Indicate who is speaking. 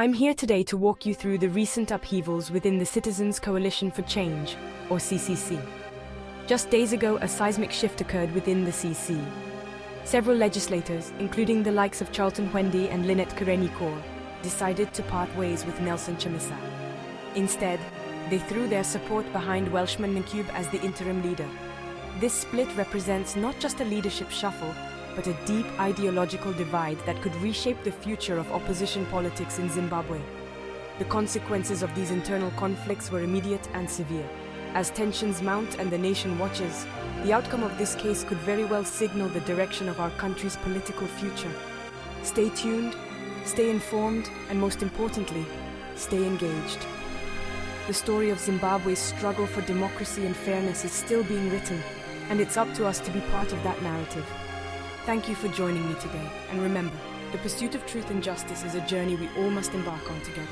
Speaker 1: I'm here today to walk you through the recent upheavals within the Citizens Coalition for Change, or CCC. Just days ago, a seismic shift occurred within the CC. Several legislators, including the likes of Charlton Hwendi and Lynette Kaur, decided to part ways with Nelson Chamisa. Instead, they threw their support behind Welshman Ncube as the interim leader. This split represents not just a leadership shuffle, but a deep ideological divide that could reshape the future of opposition politics in Zimbabwe. The consequences of these internal conflicts were immediate and severe. As tensions mount and the nation watches, the outcome of this case could very well signal the direction of our country's political future. Stay tuned, stay informed, and most importantly, stay engaged. The story of Zimbabwe's struggle for democracy and fairness is still being written, and it's up to us to be part of that narrative. Thank you for joining me today, and remember, the pursuit of truth and justice is a journey we all must embark on together.